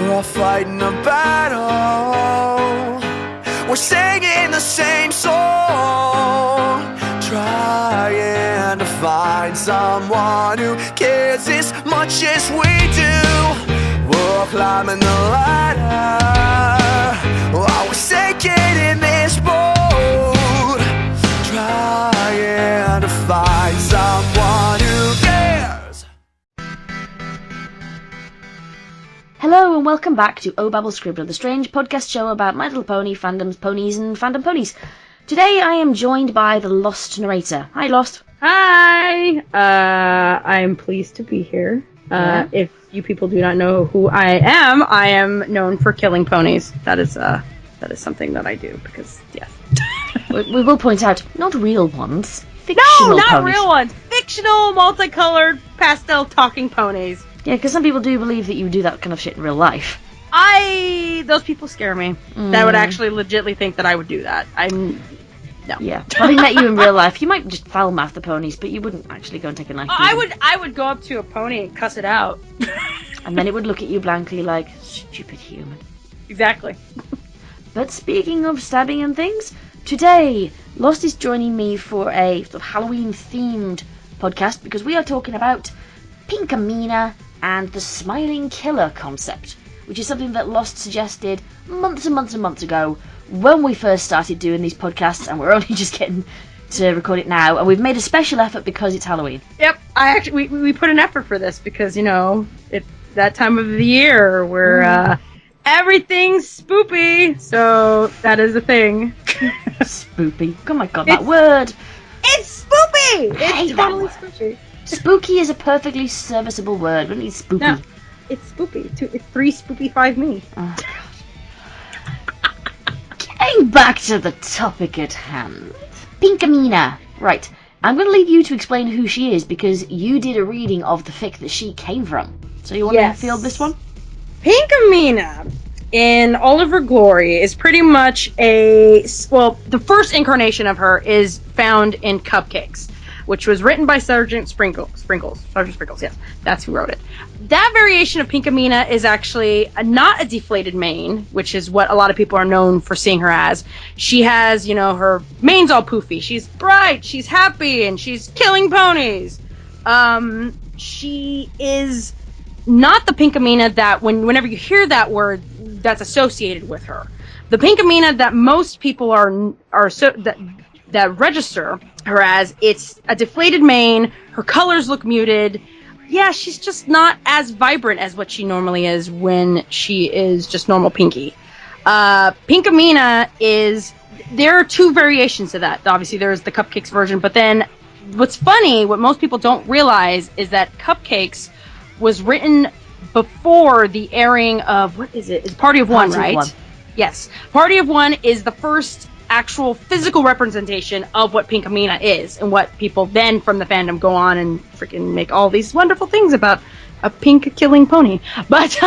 We're fighting a battle. We're singing the same song, trying to find someone who cares as much as we do. We're climbing the ladder while we're sinking in this boat, trying to find someone who cares. Hello and welcome back to Oh Babble Scribbler, the strange podcast show about My Little Pony, fandoms, ponies and fandom ponies. Today I am joined by the Lost Narrator. Hi, Lost. Hi! I'm pleased to be here. If you people do not know who I am known for killing ponies. That is something that I do, because, yes. we will point out, not real ones. Fictional No, not ponies. real ones! Fictional, multicolored, pastel talking ponies. Yeah, because some people do believe that you do that kind of shit in real life. Those people scare me. That would actually legitimately think that I would do that. No. Yeah. Having met you in real life, you might just foul mouth the ponies, but you wouldn't actually go and take a knife. I would go up to a pony and cuss it out. And then it would look at you blankly like, stupid human. Exactly. But speaking of stabbing and things, today, Lost is joining me for a sort of Halloween-themed podcast because we are talking about Pinkamena and the Smiling Killer concept, which is something that Lost suggested months and months and months ago when we first started doing these podcasts, and we're only just getting to record it now, and we've made a special effort because it's Halloween. Yep, we put an effort for this because, you know, it's that time of the year where everything's spoopy, so that is a thing. Spoopy. Oh my god, that word! It's spoopy! It's totally spoopy. Spooky is a perfectly serviceable word. We don't need spoopy. No, it's spoopy. It's 3 spoopy 5 me. Oh, God. Getting back to the topic at hand. Pinkamena. Right. I'm going to leave you to explain who she is because you did a reading of the fic that she came from. So you want to field this one? Pinkamena, in all of her glory, is pretty much the first incarnation of her is found in Cupcakes, which was written by Sergeant Sprinkles. Sergeant Sprinkles, yes. That's who wrote it. That variation of Pinkamena is actually not a deflated mane, which is what a lot of people are known for seeing her as. She has, her mane's all poofy. She's bright, she's happy, and she's killing ponies. She is not the Pinkamena that whenever you hear that word, that's associated with her. The Pinkamena that most people that register her as, it's a deflated mane, her colors look muted. Yeah, she's just not as vibrant as what she normally is when she is just normal Pinky. Pinkamena there are 2 variations to that. Obviously, there's the Cupcakes version, but then what's funny, what most people don't realize, is that Cupcakes was written before the airing of, what is it? It's Party of One, right? One. Yes. Party of One is the first actual physical representation of what Pinkamena is, and what people then from the fandom go on and freaking make all these wonderful things about a pink killing pony. But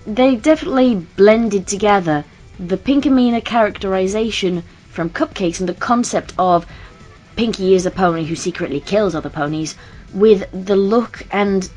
they definitely blended together the Pinkamena characterization from Cupcakes and the concept of Pinky is a pony who secretly kills other ponies with the look, and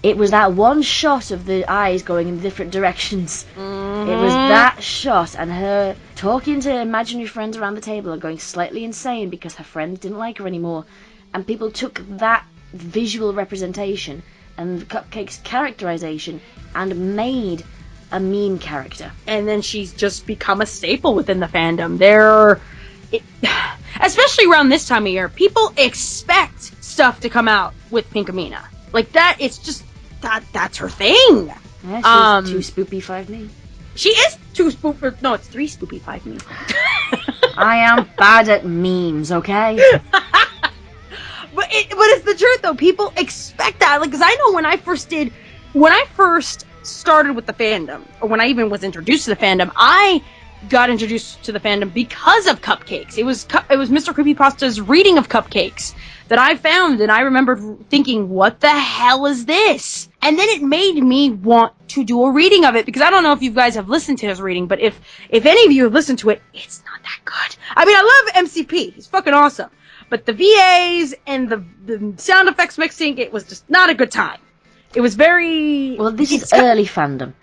it was that one shot of the eyes going in different directions. Mm-hmm. It was that shot, and her talking to imaginary friends around the table and going slightly insane because her friends didn't like her anymore. And people took that visual representation and Cupcake's characterization and made a meme character. And then she's just become a staple within the fandom. Especially around this time of year, people expect stuff to come out with Pinkamena. Like that, it's just... That's her thing. Yeah, she's 2 spoopy 5 me. She is 2 spoopy. No, it's 3 spoopy 5 me. I am bad at memes, okay? But it's the truth though. People expect that. Like, because I know when I first started with the fandom, or when I even was introduced to the fandom, I got introduced to the fandom because of Cupcakes. It was Mr. Creepypasta's reading of Cupcakes that I found, and I remember thinking, what the hell is this? And then it made me want to do a reading of it, because I don't know if you guys have listened to his reading, but if any of you have listened to it, it's not that good. I mean, I love MCP. He's fucking awesome. But the VAs and the sound effects mixing, it was just not a good time. It was very... Well, this is early fandom.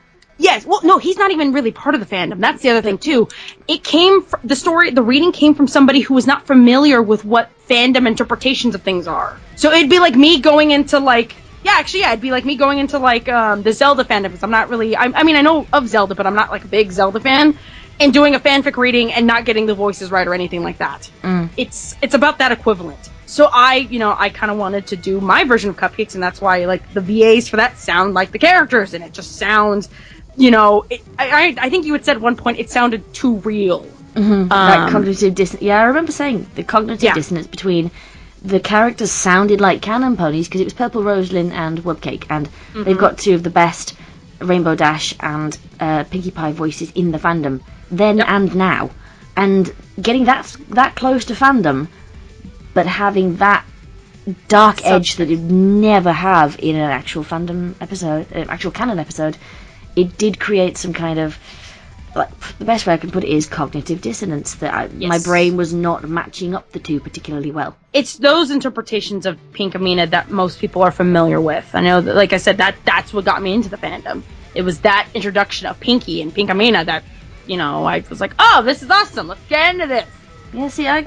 Yes, well, no, he's not even really part of the fandom. That's the other thing, too. It came from, the reading came from somebody who was not familiar with what fandom interpretations of things are. So it'd be like me going into, like, it'd be like me going into, like, the Zelda fandom, because I'm not really, I mean, I know of Zelda, but I'm not, like, a big Zelda fan, and doing a fanfic reading and not getting the voices right or anything like that. It's about that equivalent. So I kind of wanted to do my version of Cupcakes, and that's why, like, the VAs for that sound like the characters, and it just sounds... I think you had said at one point it sounded too real. That cognitive dissonance. Yeah, I remember saying the cognitive dissonance between the characters sounded like canon ponies, because it was Purple Rosalyn and Webcake, and they've got two of the best Rainbow Dash and Pinkie Pie voices in the fandom, then and now. And getting that close to fandom, but having that dark edge that you'd never have in an actual fandom episode, actual canon episode, it did create some kind of, like, the best way I can put it is cognitive dissonance, that my brain was not matching up the two particularly well. It's those interpretations of Pinkamena that most people are familiar with. I know that, like I said, that's what got me into the fandom. It was that introduction of Pinkie and Pinkamena that, I was like, oh, this is awesome, let's get into this. Yeah, see, I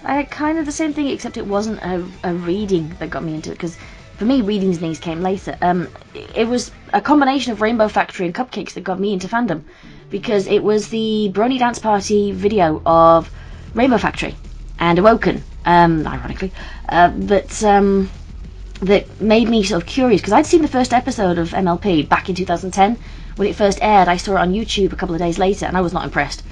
had kind of the same thing, except it wasn't a reading that got me into it, because for me, readings and things came later. It was a combination of Rainbow Factory and Cupcakes that got me into fandom, because it was the Bronydanceparty video of Rainbow Factory and Awoken, ironically, that made me sort of curious, because I'd seen the first episode of MLP back in 2010. When it first aired, I saw it on YouTube a couple of days later, and I was not impressed.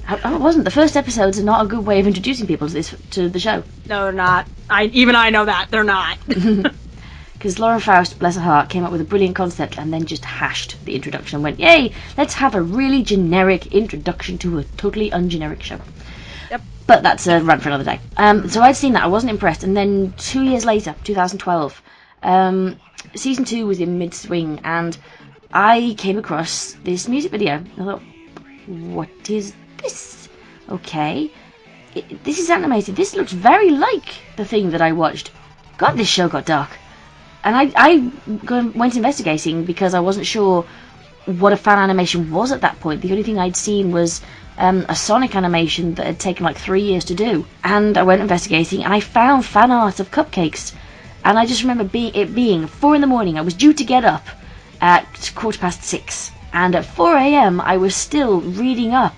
I wasn't. The first episodes are not a good way of introducing people to the show. No, they're not. I know that. They're not. Because Lauren Faust, bless her heart, came up with a brilliant concept and then just hashed the introduction and went, yay, let's have a really generic introduction to a totally ungeneric show. Yep. But that's a rant for another day. So I'd seen that. I wasn't impressed. And then 2 years later, 2012, season 2 was in mid-swing, and I came across this music video. I thought, what is this? Okay, this is animated. This looks very like the thing that I watched. God, this show got dark. And I went investigating, because I wasn't sure what a fan animation was at that point. The only thing I'd seen was a Sonic animation that had taken like 3 years to do. And I went investigating, and I found fan art of Cupcakes. And I just remember it being 4 in the morning. I was due to get up at 6:15. And at 4 a.m. I was still reading up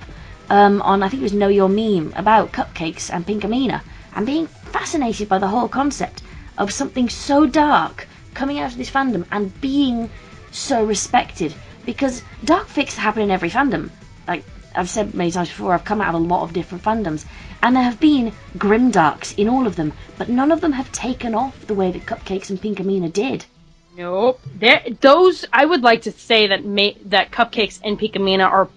on, I think it was Know Your Meme, about Cupcakes and Pinkamena, and being fascinated by the whole concept of something so dark coming out of this fandom and being so respected, because dark fics happen in every fandom. Like I've said many times before, I've come out of a lot of different fandoms, and there have been grimdarks in all of them, but none of them have taken off the way that Cupcakes and Pinkamena did. Nope. I would like to say that Cupcakes and Pinkamena are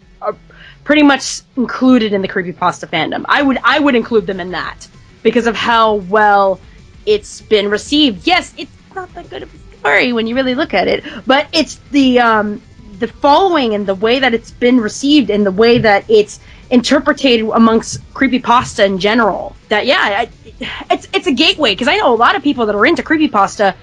pretty much included in the creepypasta fandom. I would include them in that, because of how well it's been received. Yes, it's not that good of a story when you really look at it, but it's the following and the way that it's been received and the way that it's interpreted amongst creepypasta in general. That it's a gateway, because I know a lot of people that are into creepypasta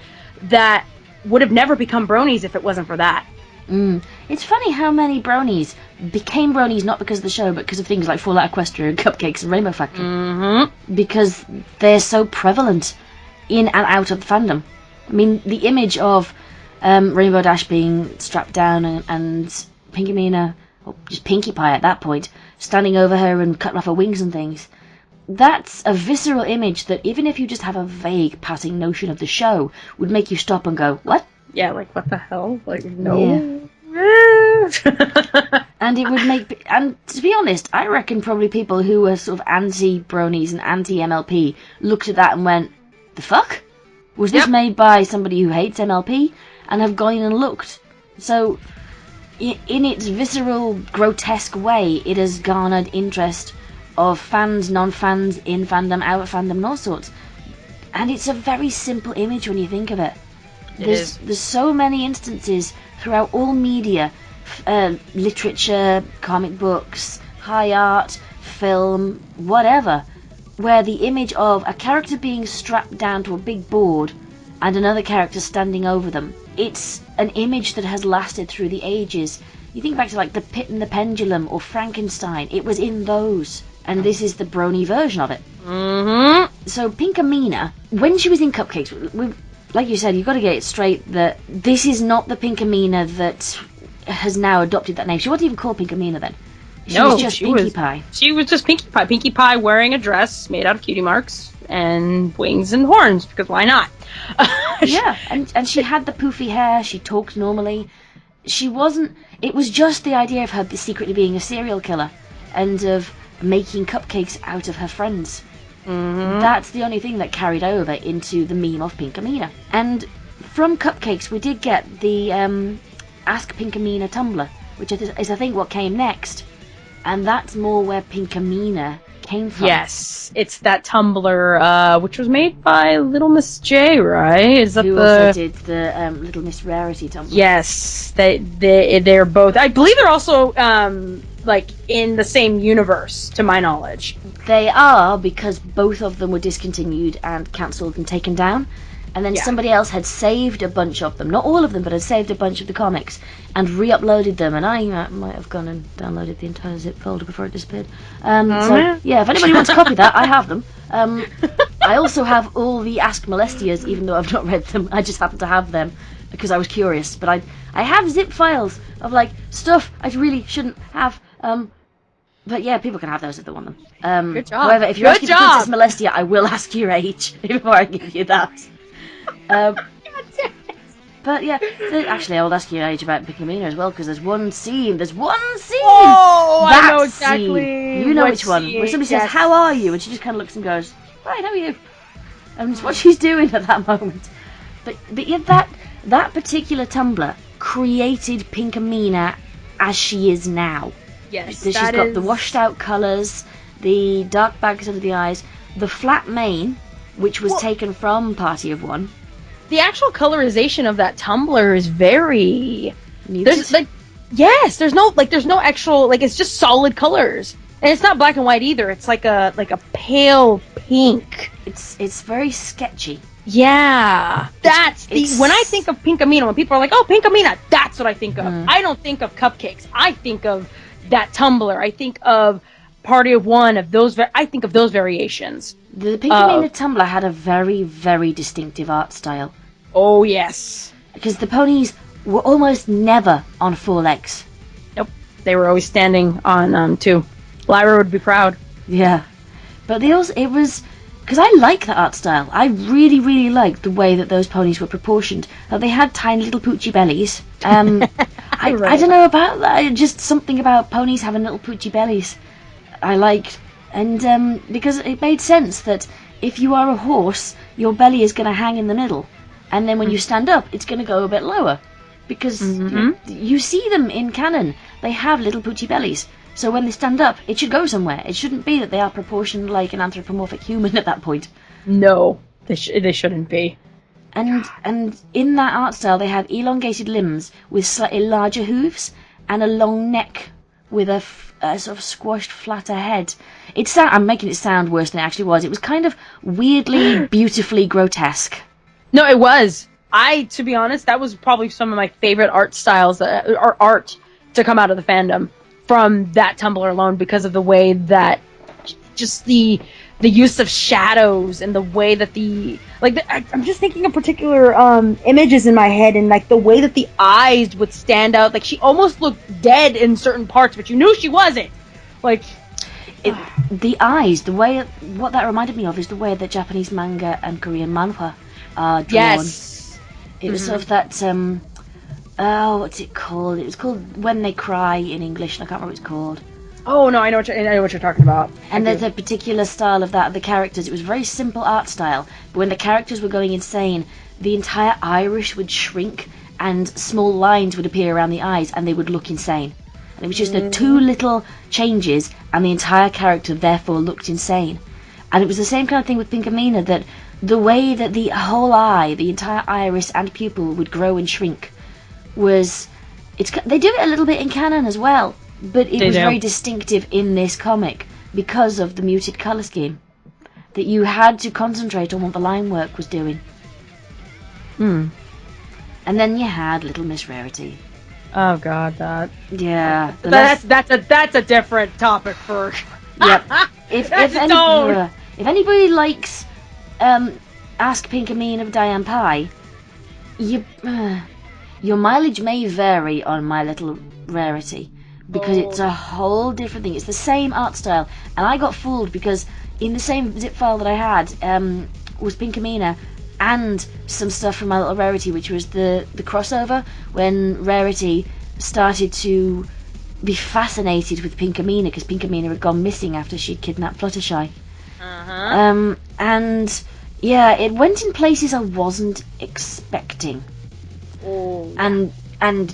that would have never become bronies if it wasn't for that. It's funny how many bronies became bronies not because of the show, but because of things like Fallout Equestria and Cupcakes and Rainbow Factory. Mm-hmm. Because they're so prevalent in and out of the fandom. I mean, the image of Rainbow Dash being strapped down and Pinkamena, or just Pinkie Pie at that point, standing over her and cutting off her wings and things. That's a visceral image that, even if you just have a vague passing notion of the show, would make you stop and go, what? Yeah, like, what the hell? Like, no. Yeah. And it would make... And to be honest, I reckon probably people who were sort of anti-bronies and anti-MLP looked at that and went, the fuck? Was this made by somebody who hates MLP? And have gone in and looked. So, in its visceral, grotesque way, it has garnered interest of fans, non-fans, in fandom, out of fandom, and all sorts. And it's a very simple image when you think of it. There's so many instances throughout all media, literature, comic books, high art, film, whatever, where the image of a character being strapped down to a big board and another character standing over them it's an image that has lasted through the ages. You think back to like The Pit and the Pendulum or Frankenstein, it was in those, and this is the brony version of it. Mm-hmm. So Pinkamena, when she was in Cupcakes, like you said, you've got to get it straight that this is not the Pinkamena that has now adopted that name. She wasn't even called Pinkamena then. She was just Pinkie Pie. She was just Pinkie Pie. Pinkie Pie wearing a dress made out of cutie marks and wings and horns, because why not? Yeah, and she had the poofy hair, she talked normally. She wasn't... It was just the idea of her secretly being a serial killer and of making cupcakes out of her friends. Mm-hmm. That's the only thing that carried over into the meme of Pinkamena. And from Cupcakes, we did get the Ask Pinkamena Tumblr, which is I think what came next. And that's more where Pinkamena came from. Yes, it's that Tumblr, which was made by Little Miss J, right? Is that Who also did the Little Miss Rarity Tumblr. Yes, they're both. I believe they're also like in the same universe, to my knowledge. They are, because both of them were discontinued and cancelled and taken down. And then somebody else had saved a bunch of them. Not all of them, but had saved a bunch of the comics and re-uploaded them. And I might have gone and downloaded the entire zip folder before it disappeared. So, yeah, if anybody wants to copy that, I have them. I also have all the Ask Molestias, even though I've not read them. I just happen to have them because I was curious. But I have zip files of, like, stuff I really shouldn't have. But yeah, people can have those if they want them. Good job. However, if you're asking for Princess Molestia, I will ask your age before I give you that. But yeah, actually I will ask you your age about Pinkamena as well, because there's one scene! Oh, I know exactly. Scene. You know which one, where somebody says, "How are you?" and she just kind of looks and goes, "Right, how are you?" And it's what she's doing at that moment. But yeah, that particular Tumblr created Pinkamena as she is now. Yes, She's got the washed out colours, the dark bags under the eyes, the flat mane, which was taken from Party of One. The actual colorization of that Tumblr is very... Muted? There's no actual, it's just solid colors. And it's not black and white either. It's like a pale pink. It's very sketchy. Yeah. When I think of Pinkamena, when people are like, "Oh, Pinkamena," that's what I think of. I don't think of Cupcakes. I think of that Tumblr. I think of Party of One, I think of those variations. The Pinkamena Tumblr had a very, very distinctive art style. Oh, yes. Because the ponies were almost never on four legs. Nope. They were always standing on two. Lyra would be proud. Yeah. But it was... Because I like that art style. I really, really liked the way that those ponies were proportioned. They had tiny little poochy bellies. I don't know about that. Just something about ponies having little poochy bellies I liked. And because it made sense that if you are a horse, your belly is going to hang in the middle. And then when you stand up, it's going to go a bit lower. Because you see them in canon. They have little poochy bellies. So when they stand up, it should go somewhere. It shouldn't be that they are proportioned like an anthropomorphic human at that point. No, they shouldn't be. And in that art style, they have elongated limbs with slightly larger hooves and a long neck with a sort of squashed, flatter head. I'm making it sound worse than it actually was. It was kind of weirdly, beautifully grotesque. No, it was. To be honest, that was probably some of my favorite art styles, or art to come out of the fandom from that Tumblr alone, because of the way that just the use of shadows and the way that I'm just thinking of particular images in my head, and the way that the eyes would stand out. She almost looked dead in certain parts, but you knew she wasn't. The eyes, what that reminded me of is the way that Japanese manga and Korean manhwa are drawn. Yes. It was sort of that what's it called? It was called When They Cry in English, and I can't remember what it's called. Oh no, I know what you're talking about. And there's a particular style of the characters. It was a very simple art style, but when the characters were going insane, the entire iris would shrink and small lines would appear around the eyes and they would look insane. And it was just the two little changes and the entire character therefore looked insane. And it was the same kind of thing with Pinkamena, that the way that the whole eye, the entire iris and pupil would grow and shrink they do it a little bit in canon as well, but it was very distinctive in this comic because of the muted colour scheme, that you had to concentrate on what the line work was doing. And then you had Little Miss Rarity. Oh God, that. Yeah. That's a different topic for. Yep. If anybody likes Ask Pinkamena Diane Pie, your mileage may vary on My Little Rarity, because it's a whole different thing. It's the same art style, and I got fooled because in the same zip file that I had was Pinkamena and some stuff from My Little Rarity, which was the crossover when Rarity started to be fascinated with Pinkamena because Pinkamena had gone missing after she'd kidnapped Fluttershy. And yeah, it went in places I wasn't expecting. And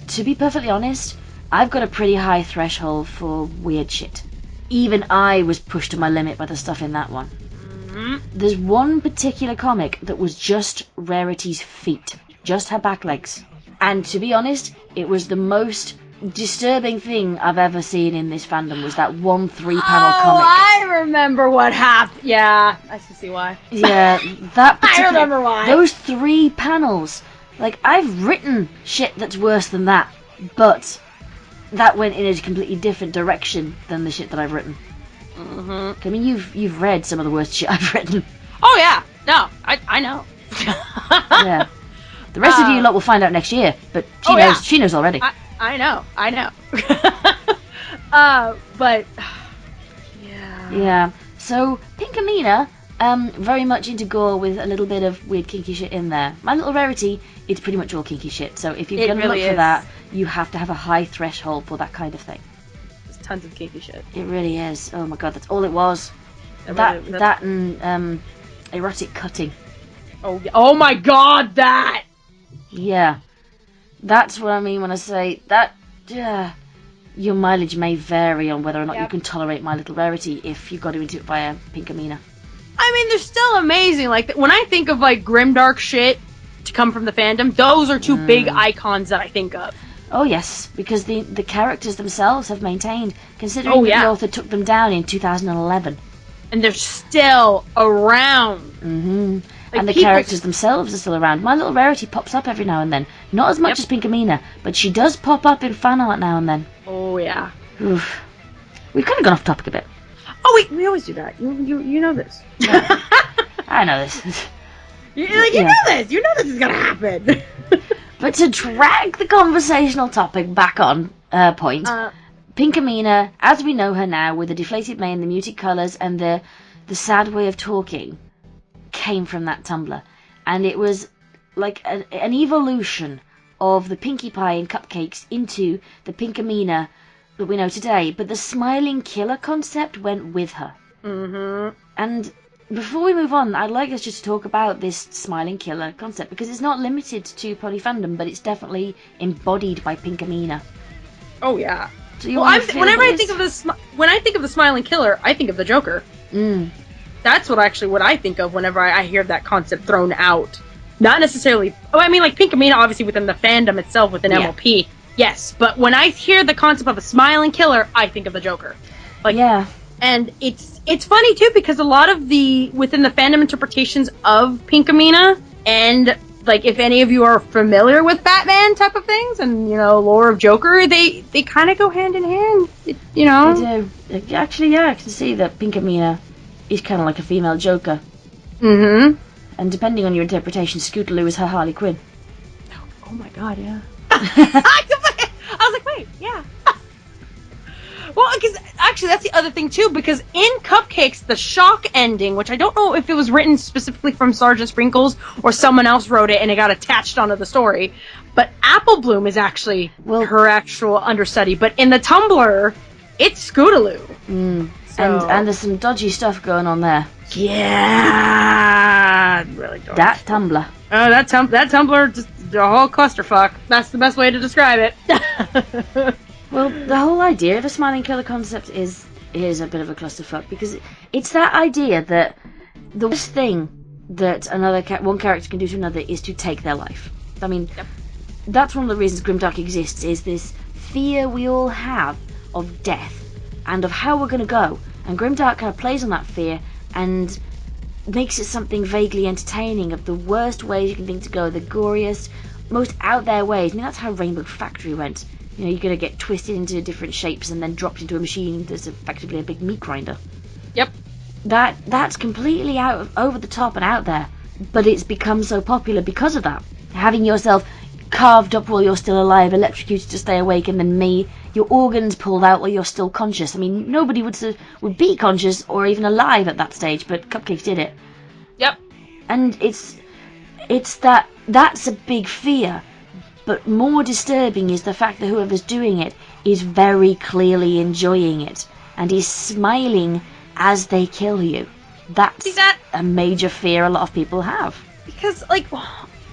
to be perfectly honest, I've got a pretty high threshold for weird shit. Even I was pushed to my limit by the stuff in that one. There's one particular comic that was just Rarity's feet, just her back legs. And to be honest, it was the most disturbing thing I've ever seen in this fandom, was that 1 3-panel comic. I remember what happened. Yeah, I can see why. Yeah, that particular... I remember why. Those 3 panels. Like, I've written shit that's worse than that, but that went in a completely different direction than the shit that I've written. I mean, you've read some of the worst shit I've written. Oh yeah, no, I know. Yeah, the rest of you lot will find out next year, but she knows already. I know. But yeah. So Pinkamena, very much into gore with a little bit of weird kinky shit in there. My Little Rarity, it's pretty much all kinky shit. So if you're gonna look for that, you have to have a high threshold for that kind of thing. There's tons of kinky shit. It really is. Oh my god, that's all it was. That and erotic cutting. Oh my god, that. Yeah, that's what I mean when I say that. Your mileage may vary on whether or not you can tolerate My Little Rarity if you got into it via Pinkamena. I mean, they're still amazing. Like, when I think of, like, grimdark shit to come from the fandom, those are 2 big icons that I think of. Oh, yes, because the characters themselves have maintained, considering that the author took them down in 2011. And they're still around. Like, and the characters themselves are still around. My Little Rarity pops up every now and then. Not as much as Pinkamena, but she does pop up in fan art now and then. Oh, yeah. Oof. We've kind of gone off topic a bit. Oh, wait, we always do that. You know this. Yeah. I know this. You know this. You know this is going to happen. But to drag the conversational topic back on point, Pinkamena, as we know her now, with the deflated mane, the muted colours, and the sad way of talking, came from that Tumblr. And it was like an evolution of the Pinkie Pie and Cupcakes into the Pinkamena that we know today. But the smiling killer concept went with her. And before we move on, I'd like us just to talk about this smiling killer concept, because it's not limited to pony fandom, but it's definitely embodied by Pinkamena. Oh yeah. So whenever I think of the smiling killer, I think of the Joker. That's what I think of whenever I hear that concept thrown out. Not necessarily. Oh, I mean, like Pinkamena, obviously within the fandom itself, within MLP. Yes, but when I hear the concept of a smiling killer, I think of the Joker. Like, yeah. And it's funny too, because a lot of within the fandom interpretations of Pinkamena, and like if any of you are familiar with Batman type of things and lore of Joker, they kind of go hand in hand. They do. Actually, yeah, I can see that Pinkamena is kind of like a female Joker. And depending on your interpretation, Scootaloo is her Harley Quinn. Oh my god, yeah. I was like, wait, yeah. Well, because actually that's the other thing too, because in Cupcakes, the shock ending, which I don't know if it was written specifically from Sergeant Sprinkles or someone else wrote it and it got attached onto the story, but Apple Bloom is actually her actual understudy, but in the Tumblr, it's Scootaloo. And there's some dodgy stuff going on there. Yeah, really dodgy. That Tumblr. Oh, that Tumblr, just a whole clusterfuck. That's the best way to describe it. Well, the whole idea of a smiling killer concept is a bit of a clusterfuck, because it's that idea that the worst thing that one character can do to another is to take their life. I mean, that's one of the reasons Grimdark exists, is this fear we all have of death and of how we're going to go. And Grimdark kind of plays on that fear and makes it something vaguely entertaining of the worst ways you can think to go, the goriest, most out there ways. I mean, that's how Rainbow Factory went. You know, you're going to get twisted into different shapes and then dropped into a machine that's effectively a big meat grinder. Yep. That's completely over the top and out there, but it's become so popular because of that. Having yourself carved up while you're still alive, electrocuted to stay awake, and then your organs pulled out while you're still conscious. I mean, nobody would be conscious or even alive at that stage, but Cupcakes did it. Yep. And it's that's a big fear. But more disturbing is the fact that whoever's doing it is very clearly enjoying it, and is smiling as they kill you. That's a major fear a lot of people have. Because, like,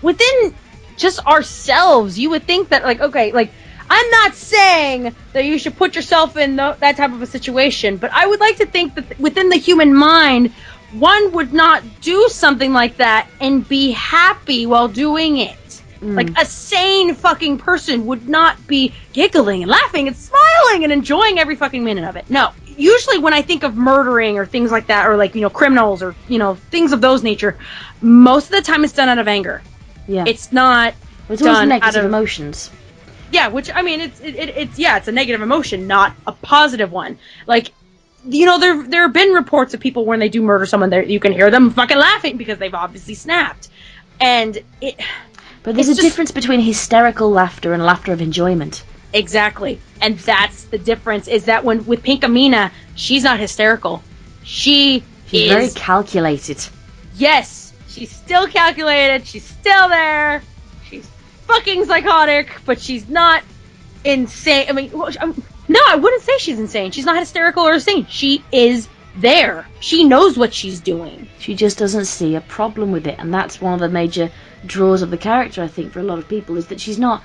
within just ourselves, you would think that, like, okay, like, I'm not saying that you should put yourself in that type of a situation, but I would like to think that within the human mind, one would not do something like that and be happy while doing it. Like, a sane fucking person would not be giggling and laughing and smiling and enjoying every fucking minute of it. No. Usually when I think of murdering or things like that, or, like, you know, criminals or, you know, things of those nature, most of the time it's done out of anger. Yeah. It's not it's done negative out of emotions. Yeah, which, I mean, it's a negative emotion, not a positive one. Like, you know, there have been reports of people when they do murder someone, you can hear them fucking laughing because they've obviously snapped. But there's a difference between hysterical laughter and laughter of enjoyment. Exactly. And that's the difference, is that with Pinkamena, she's not hysterical. She's very calculated. Yes, she's still calculated, she's still there, she's fucking psychotic, but she's not insane. I mean, no, I wouldn't say she's insane. She's not hysterical or insane. She is there. She knows what she's doing. She just doesn't see a problem with it, and that's one of the major draws of the character, I think, for a lot of people, is that she's not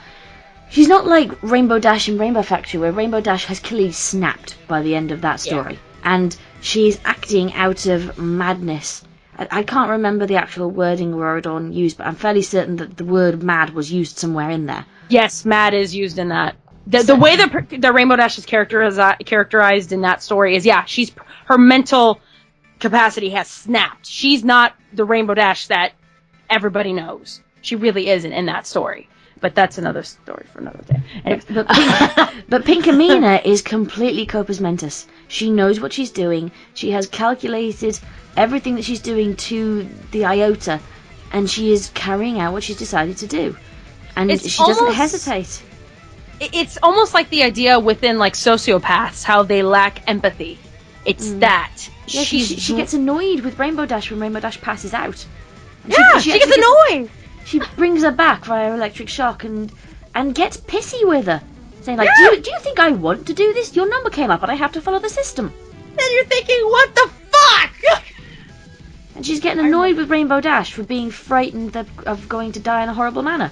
like Rainbow Dash in Rainbow Factory, where Rainbow Dash has clearly snapped by the end of that story, and she's acting out of madness. I can't remember the actual wording Rarity used, but I'm fairly certain that the word mad was used somewhere in there. Yes, mad is used in that. The way that Rainbow Dash is characterized in that story is, her mental capacity has snapped. She's not the Rainbow Dash that everybody knows. She really isn't in that story. But that's another story for another day. Anyway. But Pinkamena is completely corpus mentis. She knows what she's doing. She has calculated everything that she's doing to the iota, and she is carrying out what she's decided to do. And she doesn't hesitate. It's almost like the idea within, like, sociopaths, how they lack empathy. It's that. Yeah, she gets annoyed with Rainbow Dash when Rainbow Dash passes out. She gets annoyed! She brings her back via electric shock and gets pissy with her. Saying, like, do you think I want to do this? Your number came up and I have to follow the system. And you're thinking, what the fuck? And she's getting annoyed with Rainbow Dash for being frightened of going to die in a horrible manner.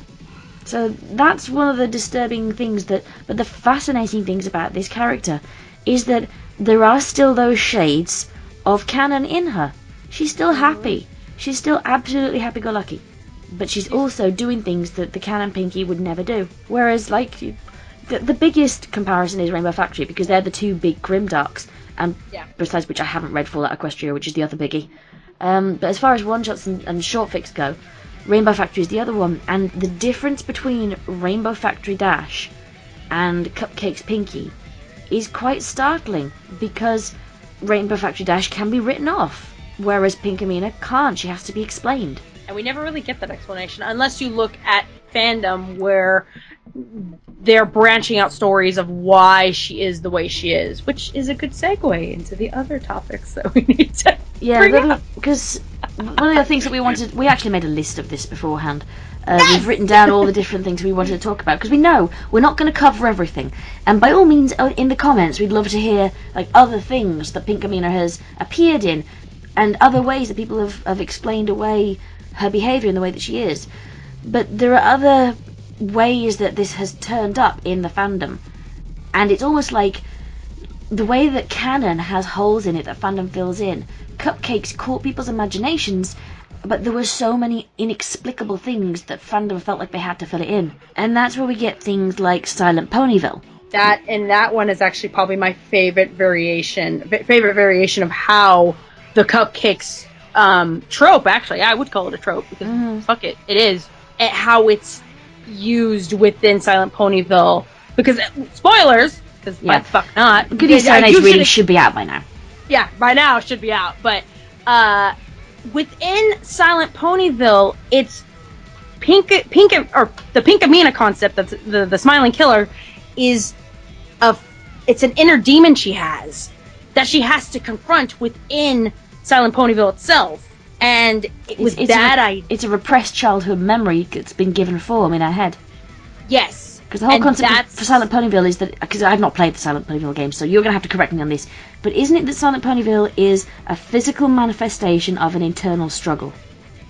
So that's one of the disturbing things but the fascinating things about this character is that there are still those shades of canon in her. She's still happy. She's still absolutely happy-go-lucky. But she's also doing things that the canon Pinky would never do. Whereas, like, the biggest comparison is Rainbow Factory, because they're the two big grimdarks. And besides which, I haven't read Fallout Equestria, which is the other biggie. But as far as one-shots and short fics go, Rainbow Factory is the other one. And the difference between Rainbow Factory Dash and Cupcakes Pinky is quite startling, because Rainbow Factory Dash can be written off, whereas Pinkamena can't. She has to be explained. And we never really get that explanation, unless you look at fandom, where they're branching out stories of why she is the way she is, which is a good segue into the other topics that we need to bring up. Because one of the things that we actually made a list of this beforehand. We've written down all the different things we wanted to talk about, because we know we're not going to cover everything. And by all means, in the comments, we'd love to hear, like, other things that Pinkamena has appeared in, and other ways that people have explained away her behaviour in the way that she is. But there are other ways that this has turned up in the fandom, and it's almost like the way that canon has holes in it that fandom fills in. Cupcakes caught people's imaginations, but there were so many inexplicable things that fandom felt like they had to fill it in. And that's where we get things like Silent Ponyville. That one is actually probably my favorite variation of how the Cupcakes trope, actually, I would call it a trope, because fuck it is, and how it's used within Silent Ponyville. Because, spoilers, because why the fuck not? Gutiuserenade really should be out by now. Yeah, by now it should be out. But within Silent Ponyville, it's the Pinkamena concept, the smiling killer, it's an inner demon she has that she has to confront within Silent Ponyville itself. And it's a repressed childhood memory that's been given form in her head. Yes. Because the whole concept for Silent Ponyville is that, because I've not played the Silent Ponyville game, so you're going to have to correct me on this, but isn't it that Silent Ponyville is a physical manifestation of an internal struggle?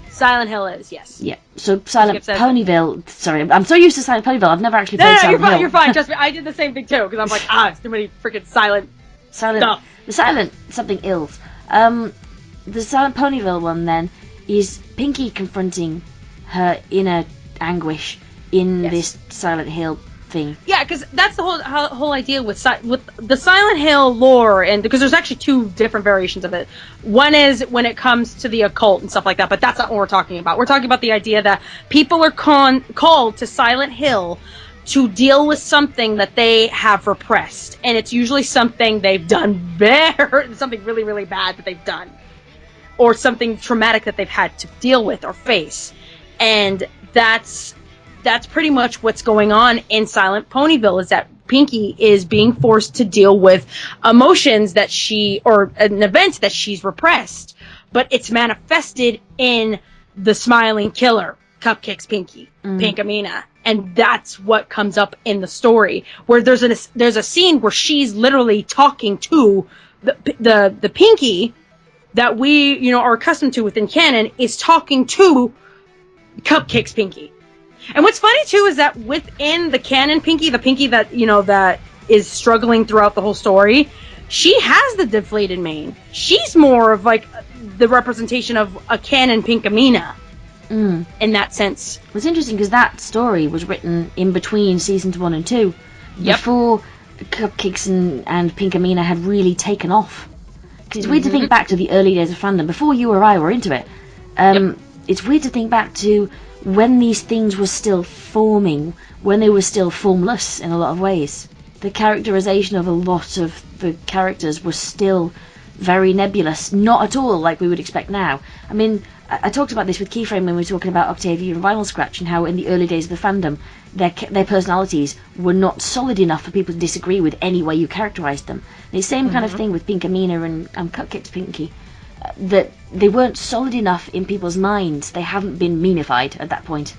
Silent Hill is, yes. Yeah. So Silent Ponyville. Sorry, I'm so used to Silent Ponyville. I've never actually played Silent Hill. You're fine. Trust me, I did the same thing too because I'm like, it's too many freaking silent stuff. The silent something ills. The Silent Ponyville one then is Pinky confronting her inner anguish in this Silent Hill thing. Yeah, because that's the whole idea with the Silent Hill lore, and because there's actually two different variations of it. One is when it comes to the occult and stuff like that, but that's not what we're talking about. We're talking about the idea that people are called to Silent Hill to deal with something that they have repressed, and it's usually something they've done something really, really bad that they've done, or something traumatic that they've had to deal with or face, and that's pretty much what's going on in Silent Ponyville, is that Pinky is being forced to deal with emotions or an event that she's repressed, but it's manifested in the smiling killer, Cupcakes Pinkamena, and that's what comes up in the story, where there's a scene where she's literally talking to the Pinky that we, are accustomed to within canon, is talking to Cupcakes Pinky. And what's funny too is that within the canon Pinky, the Pinky that that is struggling throughout the whole story, she has the deflated mane. She's more of like the representation of a canon Pinkamena in that sense. It's interesting because that story was written in between seasons 1 and 2, before Cupcakes and Pinkamena had really taken off. Because it's weird to think back to the early days of fandom before you or I were into it. It's weird to think back to when these things were still forming, when they were still formless in a lot of ways. The characterization of a lot of the characters was still very nebulous, not at all like we would expect now. I mean, I talked about this with Keyframe when we were talking about Octavia and Vinyl Scratch, and how in the early days of the fandom, their personalities were not solid enough for people to disagree with any way you characterized them. The same kind of thing with Pinkamena and Cupcakes Pinky. That they weren't solid enough in people's minds. They haven't been meanified at that point.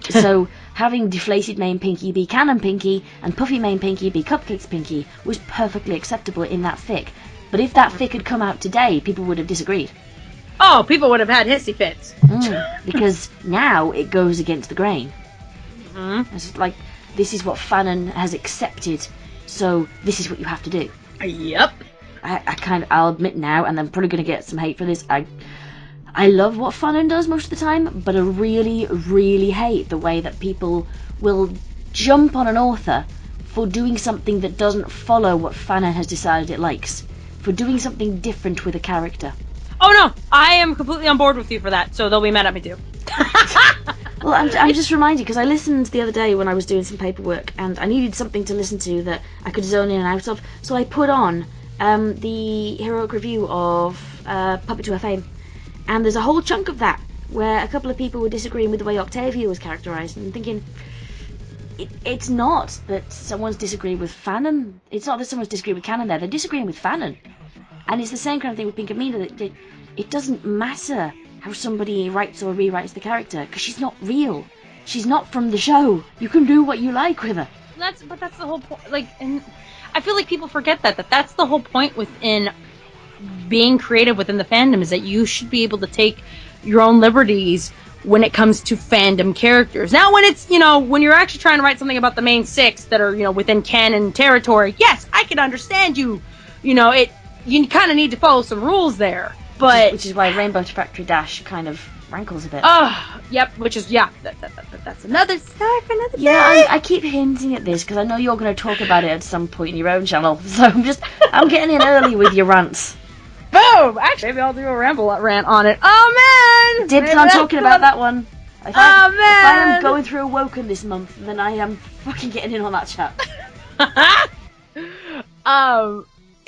So having deflated mane Pinky be Canon Pinky and puffy mane Pinky be Cupcakes Pinky was perfectly acceptable in that fic. But if that fic had come out today, people would have disagreed. Oh, people would have had hissy fits. Because now it goes against the grain. It's like, this is what fanon has accepted, so this is what you have to do. Yep. I'll admit now, and I'm probably going to get some hate for this, I love what fanon does most of the time, but I really, really hate the way that people will jump on an author for doing something that doesn't follow what fanon has decided it likes, for doing something different with a character. Oh no, I am completely on board with you for that, so they'll be mad at me too. Well, I'm just reminded, because I listened the other day when I was doing some paperwork, and I needed something to listen to that I could zone in and out of, so I put on the heroic review of Puppet to Her Fame, and there's a whole chunk of that where a couple of people were disagreeing with the way Octavia was characterised, and thinking, it's not that someone's disagreed with fanon, it's not that someone's disagreed with canon there, they're disagreeing with fanon. And it's the same kind of thing with Pinkamena, that it doesn't matter how somebody writes or rewrites the character, because she's not real. She's not from the show. You can do what you like with her. That's the whole point. Like, and I feel like people forget that's the whole point within being creative within the fandom, is that you should be able to take your own liberties when it comes to fandom characters. Now, when it's, when you're actually trying to write something about the main six that are, within canon territory, yes, I can understand you. You kind of need to follow some rules there. But which is why Rainbow Factory Dash kind of rankles a bit. Oh, yep, which is, that's another story for another day. Yeah, I keep hinting at this because I know you're going to talk about it at some point in your own channel. So I'm getting in early with your rants. Boom! Actually, maybe I'll do a rant on it. Oh, man! Dibs on talking about that one. If Oh, I am man! going through Awoken this month, then I am fucking getting in on that chat.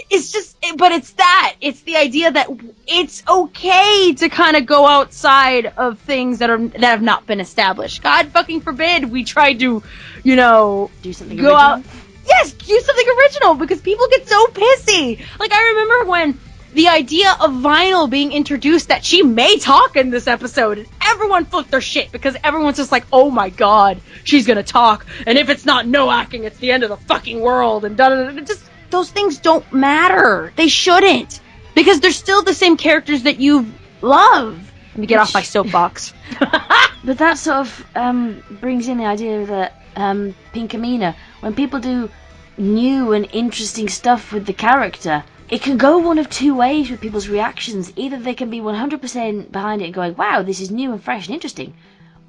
It's just, but it's that. It's the idea that it's okay to kind of go outside of things that have not been established. God fucking forbid we try to, Do something go original. out. Yes, do something original because people get so pissy. Like, I remember when the idea of Vinyl being introduced that she may talk in this episode, and everyone flipped their shit because everyone's just like, oh my god, she's gonna talk, and if it's not no acting, it's the end of the fucking world, and da-da-da. Just, those things don't matter. They shouldn't. Because they're still the same characters that you love. Let me get off my soapbox. But that sort of brings in the idea that Pinkamena, when people do new and interesting stuff with the character, it can go one of two ways with people's reactions. Either they can be 100% behind it and going, wow, this is new and fresh and interesting.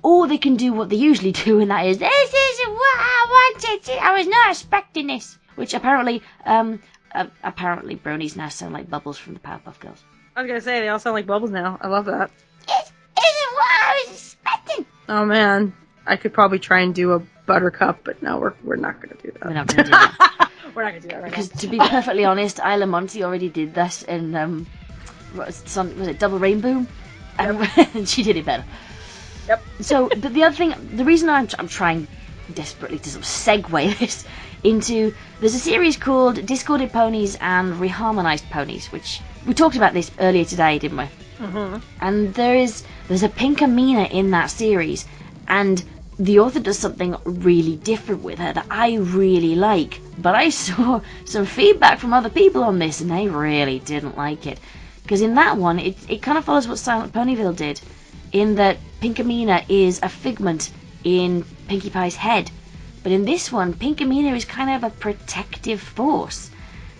Or they can do what they usually do, and that is, this isn't what I wanted. I was not expecting this. Which apparently bronies now sound like Bubbles from the Powerpuff Girls. I was gonna say, they all sound like Bubbles now. I love that. This isn't what I was expecting. Oh man, I could probably try and do a Buttercup, but no, we're not gonna do that. We're not going to do that. We're not gonna do that right Because now. to be perfectly honest, Isla Monty already did that in was it Double Rainbow? And she did it better. Yep. So, but the other thing, the reason I'm trying desperately to sort of segue this into, there's a series called Discorded Ponies and Reharmonized Ponies, which we talked about this earlier today, didn't we? Mm-hmm. And there's a Pinkamena in that series, and the author does something really different with her that I really like. But I saw some feedback from other people on this, and they really didn't like it. Because in that one, it kind of follows what Silent Ponyville did, in that Pinkamena is a figment in Pinkie Pie's head. But in this one, Pinkamena is kind of a protective force.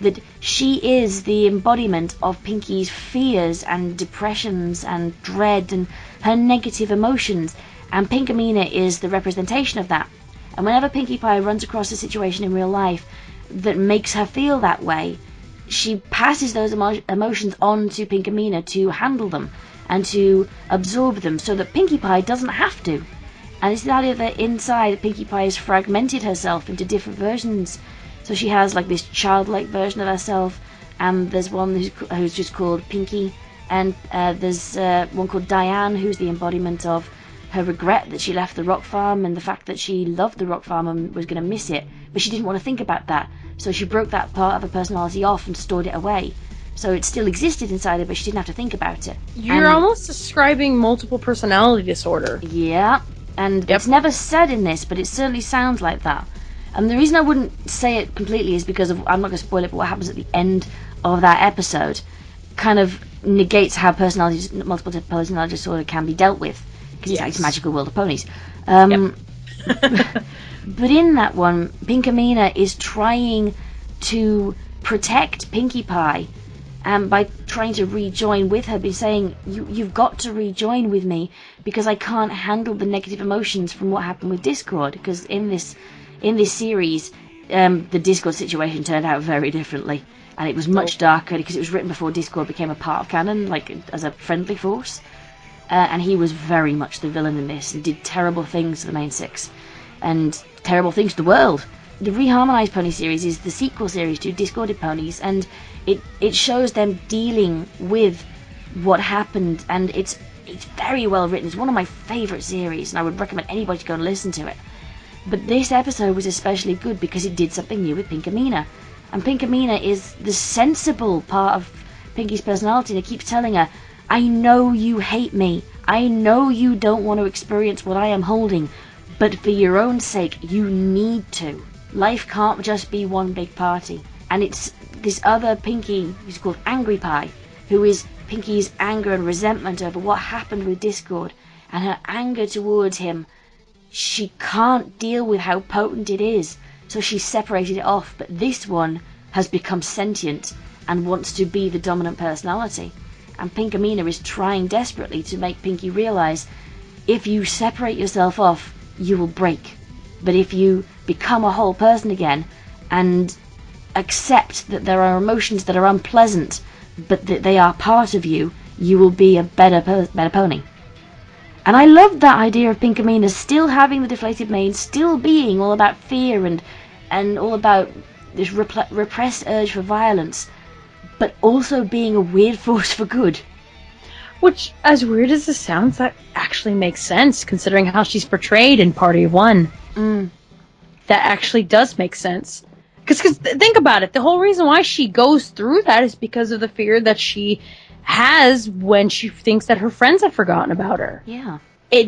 That she is the embodiment of Pinkie's fears and depressions and dread and her negative emotions. And Pinkamena is the representation of that. And whenever Pinkie Pie runs across a situation in real life that makes her feel that way, she passes those emotions on to Pinkamena to handle them and to absorb them so that Pinkie Pie doesn't have to. And it's the idea that inside Pinkie Pie has fragmented herself into different versions. So she has like this childlike version of herself, and there's one who's just called Pinkie, and there's one called Diane, who's the embodiment of her regret that she left the rock farm and the fact that she loved the rock farm and was going to miss it, but she didn't want to think about that. So she broke that part of her personality off and stored it away. So it still existed inside her, but she didn't have to think about it. You're almost describing multiple personality disorder. Yeah, and it's never said in this, but it certainly sounds like that. And the reason I wouldn't say it completely is because of, I'm not going to spoil it, but what happens at the end of that episode kind of negates how multiple personality disorder can be dealt with. Because it's Magical World of Ponies. But in that one, Pinkamena is trying to protect Pinkie Pie, and by trying to rejoin with her, by saying, you've got to rejoin with me because I can't handle the negative emotions from what happened with Discord. Because in this series, the Discord situation turned out very differently, and it was much darker because it was written before Discord became a part of canon, like as a friendly force. And he was very much the villain in this and did terrible things to the main six and terrible things to the world. The Reharmonized Pony series is the sequel series to Discorded Ponies, and it shows them dealing with what happened, and it's very well written. It's one of my favourite series, and I would recommend anybody to go and listen to it. But this episode was especially good because it did something new with Pinkamena. And Pinkamena is the sensible part of Pinkie's personality, and it keeps telling her, I know you hate me. I know you don't want to experience what I am holding, but for your own sake, you need to. Life can't just be one big party. And it's this other Pinkie, who's called Angry Pie, who is Pinkie's anger and resentment over what happened with Discord, and her anger towards him. She can't deal with how potent it is, so she's separated it off, but this one has become sentient and wants to be the dominant personality. And Pinkamena is trying desperately to make Pinkie realise, if you separate yourself off, you will break. But if you become a whole person again and accept that there are emotions that are unpleasant, but that they are part of you, you will be a better pony. And I loved that idea of Pinkamena still having the deflated mane, still being all about fear and all about this repressed urge for violence, but also being a weird force for good. Which, as weird as this sounds, that actually makes sense, considering how she's portrayed in Party of One. That actually does make sense. Because think about it, the whole reason why she goes through that is because of the fear that she has when she thinks that her friends have forgotten about her. Yeah.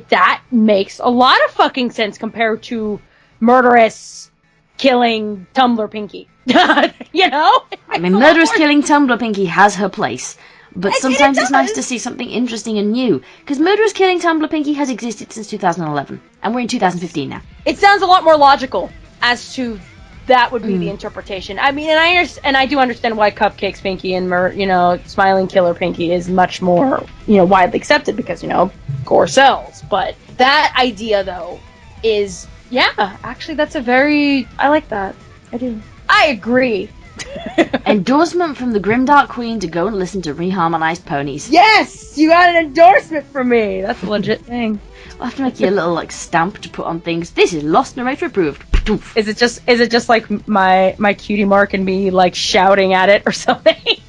That makes a lot of fucking sense compared to murderous, killing Tumblr Pinky. You know? I mean, murderous killing Tumblr Pinky has her place. But sometimes it's nice to see something interesting and new. Because murderous killing Tumblr Pinky has existed since 2011. And we're in 2015 now. It sounds a lot more logical as to that would be the interpretation. I mean, and I do understand why Cupcakes Pinky and Smiling Killer Pinky is much more widely accepted because gore sells. But that idea though is actually that's I like that. I do. I agree. Endorsement from the Grimdark Queen to go and listen to reharmonized ponies. Yes, you got an endorsement from me. That's a legit thing. I'll have to make you a little stamp to put on things. This is Lost Narrator approved. Is it just like my cutie mark and me shouting at it or something? Well,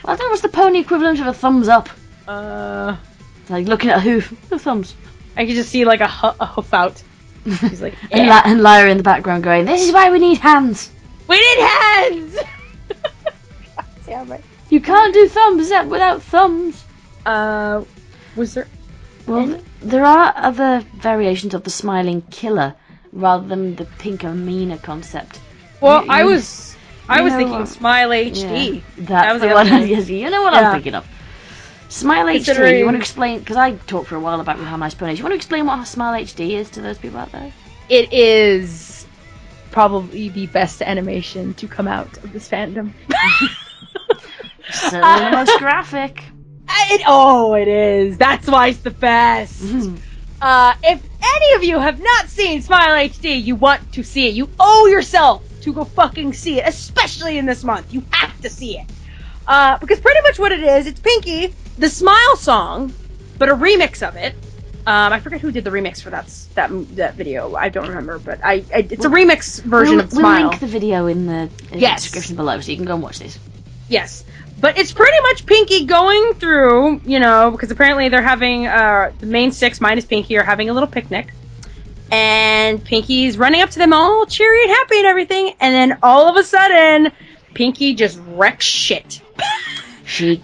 I don't know what's the pony equivalent of a thumbs up. Like looking at a hoof. No thumbs. I could just see a hoof out. She's like, and Lyra in the background going, "This is why we need hands. We need hands." God damn it. You can't do thumbs without thumbs. Was there? Well, there are other variations of the smiling killer rather than the Pinkamena concept. Well, I was thinking Smile HD. Yeah, that was the one. Yes, you know what I'm thinking of. Smile HD. You want to explain? Because I talked for a while about Reharmonized Ponies. You want to explain what Smile HD is to those people out there? It is probably the best animation to come out of this fandom. Certainly the most graphic. It is. That's why it's the best. If any of you have not seen Smile HD, you want to see it. You owe yourself to go fucking see it, especially in this month. You have to see it. Because pretty much what it is, it's Pinky, the Smile song, but a remix of it. I forget who did the remix for that video. I don't remember, but it's a remix version of Smile. We'll link the video in the description below, so you can go and watch this. Yes. But it's pretty much Pinky going through, because apparently they're having, the main six minus Pinky are having a little picnic. And Pinky's running up to them all cheery and happy and everything. And then all of a sudden, Pinky just wrecks shit. She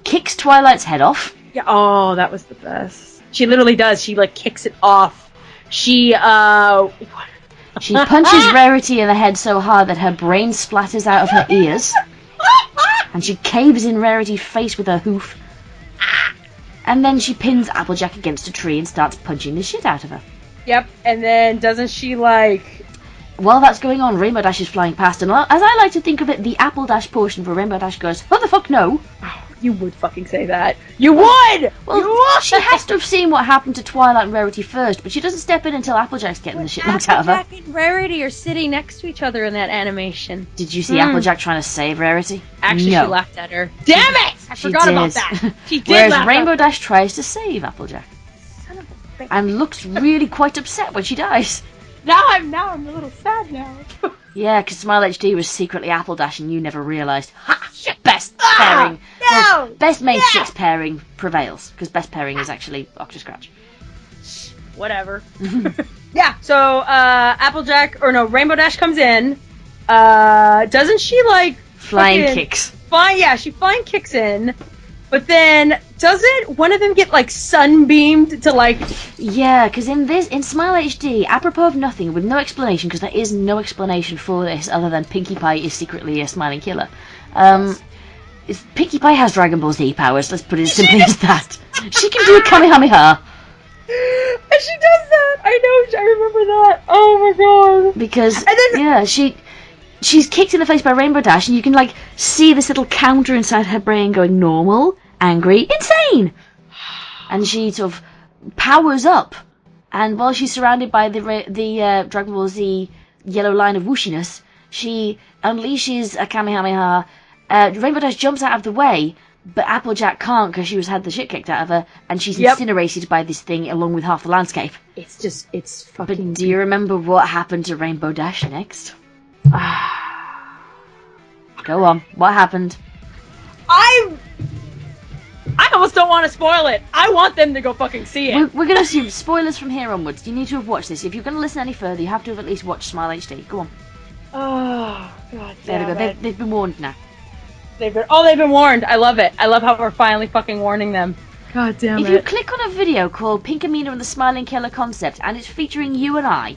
kicks Twilight's head off. Yeah, oh, that was the best. She literally does. She, kicks it off. She punches Rarity in the head so hard that her brain splatters out of her ears. And she caves in Rarity's face with her hoof. And then she pins Applejack against a tree and starts punching the shit out of her. Yep, and then doesn't she While that's going on, Rainbow Dash is flying past, and as I like to think of it, the Apple Dash portion for Rainbow Dash goes, "What the fuck, no?" Oh, you would fucking say that. You would! Well, she has to have seen what happened to Twilight and Rarity first, but she doesn't step in until Applejack's getting the shit knocked out of her. Applejack and Rarity are sitting next to each other in that animation. Did you see Applejack trying to save Rarity? Actually, no. She laughed at her. Damn it! I forgot about that. She did. Whereas Rainbow Dash tries to save Applejack. Son of a bitch. And looks really quite upset when she dies. Now I'm a little sad now. Yeah, because Smile HD was secretly Apple Dash and you never realised. Ha! Best pairing. No! Well, best main six pairing prevails, because best pairing is actually Octoscratch. Whatever. Yeah, so Rainbow Dash comes in. Doesn't she flying kicks? She flying kicks in. But then, doesn't one of them get, sunbeamed to, Yeah, because in Smile HD, apropos of nothing, with no explanation, because there is no explanation for this other than Pinkie Pie is secretly a smiling killer. Pinkie Pie has Dragon Ball Z powers, let's put it as simply as that. She can do a Kamehameha. And she does that! I know, I remember that. Oh my god. Because, she's kicked in the face by Rainbow Dash, and you can, see this little counter inside her brain going normal, angry, insane! And she sort of powers up, and while she's surrounded by the Dragon Ball Z yellow line of whooshiness, she unleashes a Kamehameha. Rainbow Dash jumps out of the way, But Applejack can't because she had the shit kicked out of her, and she's Yep. incinerated by this thing along with half the landscape. It's fucking... But do you remember what happened to Rainbow Dash next? Go on, what happened? I almost don't want to spoil it. I want them to go fucking see it. We're going to assume spoilers from here onwards. You need to have watched this. If you're going to listen any further, you have to have at least watched Smile HD. Go on. Oh, god There we damn go. it. They've been warned now. They've been warned. I love it. I love how we're finally fucking warning them. God damn If you click on a video called Pinkamena and the Smiling Killer Concept, and it's featuring you and I,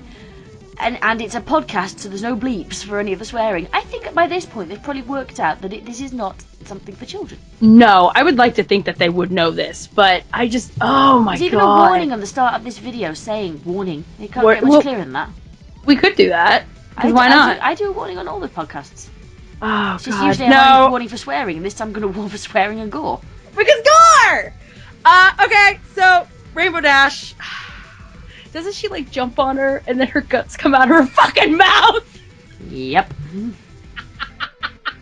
and it's a podcast, so there's no bleeps for any of the swearing, I think by this point they've probably worked out that this is not something for children. No, I would like to think that they would know this, but I just... Oh my god. There's even a warning on the start of this video saying, warning. It can't get much clearer than that. We could do that. Why not? I do a warning on all the podcasts. Oh, It's just god, usually a warning for swearing, and this time I'm going to warn for swearing and gore. Because gore! Okay, so, Rainbow Dash... Doesn't she, like, jump on her, and then her guts come out of her fucking mouth? Yep.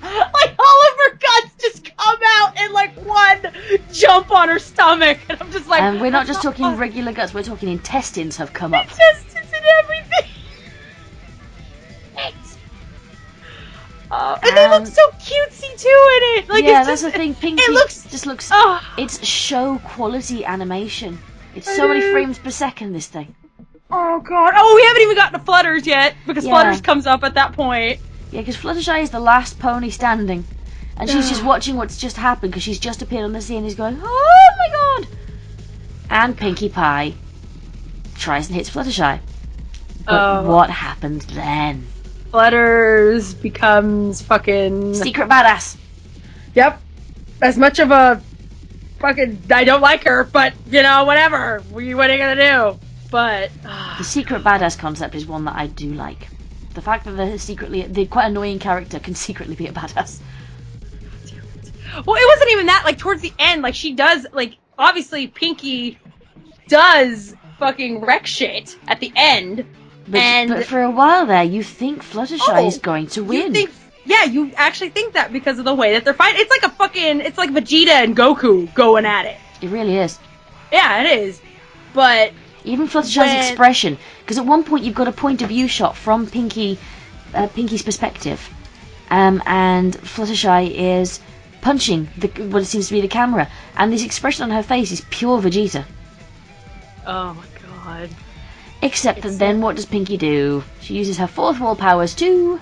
Like, all of her guts just come out in, like, one jump on her stomach, and I'm just like... And we're not just talking regular guts, we're talking intestines have come up. Intestines and everything! And they look so cutesy too in it. Like, yeah, it's that's just, the thing. Pinky just looks. It's show quality animation. It's so many frames per second. This thing. Oh god. Oh, we haven't even gotten to Flutters yet because Flutters comes up at that point. Yeah, because Fluttershy is the last pony standing, and she's just watching what's just happened because she's just appeared on the scene. And he's going, "Oh my god!" And Pinkie Pie tries and hits Fluttershy. But what happened then? Flutters becomes fucking... Secret badass. Yep. As much of a fucking... I don't like her, but, you know, whatever. What are you gonna do? But... The secret badass concept is one that I do like. The fact that the quite annoying character can secretly be a badass. Well, it wasn't even that. Like, towards the end, like, she does... Like, obviously, Pinkie does fucking wreck shit at the end. But for a while there, you think Fluttershy is going to win. You actually think that because of the way that they're fighting. It's like it's like Vegeta and Goku going at it. It really is. Yeah, it is. But even Fluttershy's expression, because at one point you've got a point of view shot from Pinkie's perspective, and Fluttershy is punching what seems to be the camera, and this expression on her face is pure Vegeta. Oh my god. Except that then what does Pinkie do? She uses her fourth wall powers to...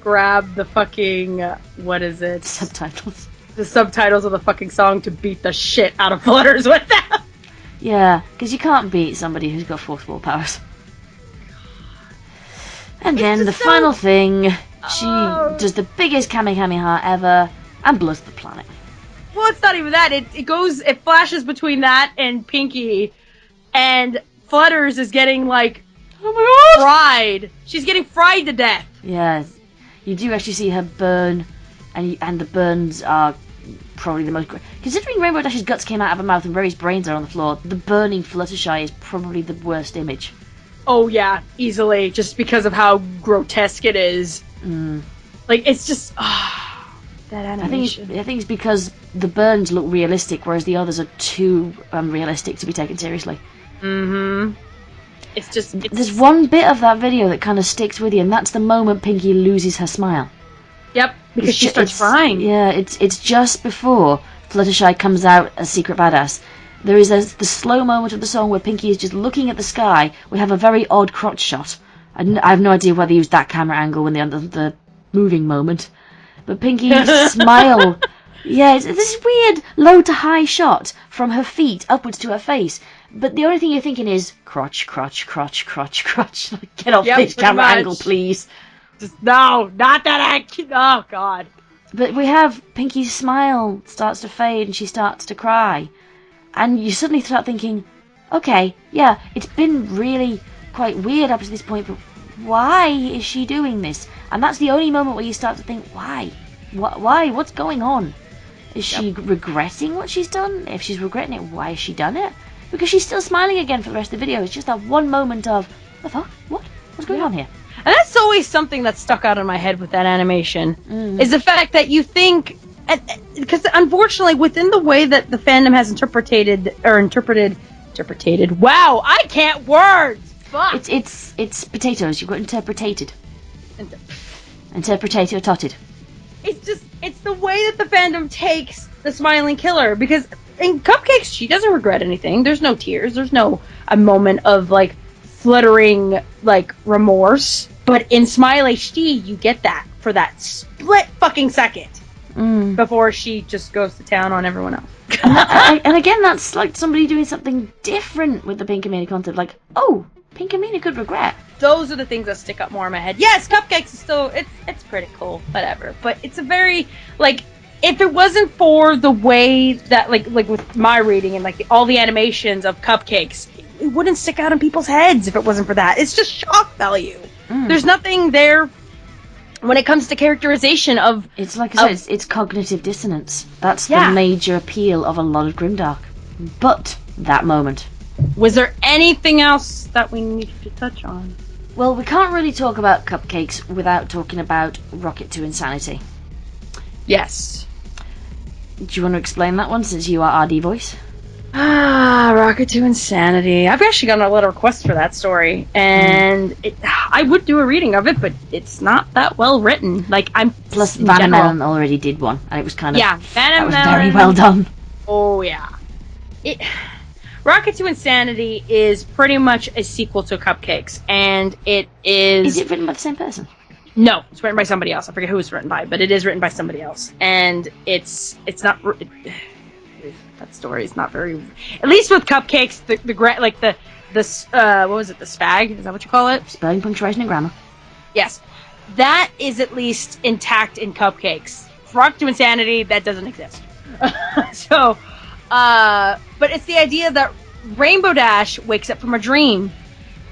grab the fucking... what is it? Subtitles. The subtitles of the fucking song to beat the shit out of Flutters with them. Yeah, because you can't beat somebody who's got fourth wall powers. And then the final thing, she does the biggest Kamehameha ever and blows the planet. Well, it's not even that. It flashes between that and Pinkie, and Flutters is getting, like, oh my god, fried. She's getting fried to death. Yeah, you do actually see her burn, and the burns are probably the most... Considering Rainbow Dash's guts came out of her mouth and Ray's brains are on the floor, the burning Fluttershy is probably the worst image. Oh yeah, easily, just because of how grotesque it is. Like, it's just... that animation. I think it's because the burns look realistic, whereas the others are too unrealistic to be taken seriously. It's just... There's one bit of that video that kind of sticks with you, and that's the moment Pinkie loses her smile. Yep, because she starts crying. Yeah, it's just before Fluttershy comes out as Secret Badass. There is the slow moment of the song where Pinkie is just looking at the sky. We have a very odd crotch shot. I have no idea why they used that camera angle when they under the moving moment. But Pinkie's smile... Yeah, it's this weird low to high shot from her feet upwards to her face. But the only thing you're thinking is, crotch, crotch, crotch, crotch, crotch. Get off this camera angle, please. Just, no, not that oh, God. But we have Pinkie's smile starts to fade and she starts to cry. And you suddenly start thinking, okay, yeah, it's been really quite weird up to this point, but why is she doing this? And that's the only moment where you start to think, why? Why? What's going on? Is she regretting what she's done? If she's regretting it, why has she done it? Because she's still smiling again for the rest of the video. It's just that one moment of, the fuck? What? What's going on here? And that's always something that stuck out in my head with that animation, is the fact that you think, because unfortunately, within the way that the fandom has interpreted. Wow, I can't words. Fuck. It's potatoes. You've got interpretated. Interpretator totted. It's the way that the fandom takes the smiling killer, because in Cupcakes she doesn't regret anything. There's no tears. There's no a moment of like fluttering like remorse. But in Smile HD, you get that for that split fucking second before she just goes to town on everyone else. and again, that's like somebody doing something different with the Pinkamena concept. Like, oh, Pinkamena could regret. Those are the things that stick up more in my head. Yes, Cupcakes is still it's pretty cool, whatever. But it's a very like, if it wasn't for the way that like with my reading and like all the animations of Cupcakes, it wouldn't stick out in people's heads if it wasn't for that. It's just shock value. There's nothing there when it comes to characterization of... It's like I said, it's cognitive dissonance. That's the major appeal of a lot of Grimdark. But that moment. Was there anything else that we needed to touch on? Well, we can't really talk about Cupcakes without talking about Rocket to Insanity. Yes. Do you want to explain that one, since you are RD voice? Rocket to Insanity. I've actually gotten a lot of requests for that story, and I would do a reading of it, but it's not that well written. Like, Plus, Vannamelon already did one, and it was kind of... Yeah, that was very well done. Oh, yeah. Rocket to Insanity is pretty much a sequel to Cupcakes, and it is... Is it written by the same person? No, it's written by somebody else. I forget who it's written by, but it is written by somebody else. And it's not... that story is not very... At least with Cupcakes, what was it, the spag? Is that what you call it? Spelling, punctuation, and grammar. Yes. That is at least intact in Cupcakes. Rocket to Insanity, that doesn't exist. So, but it's the idea that Rainbow Dash wakes up from a dream,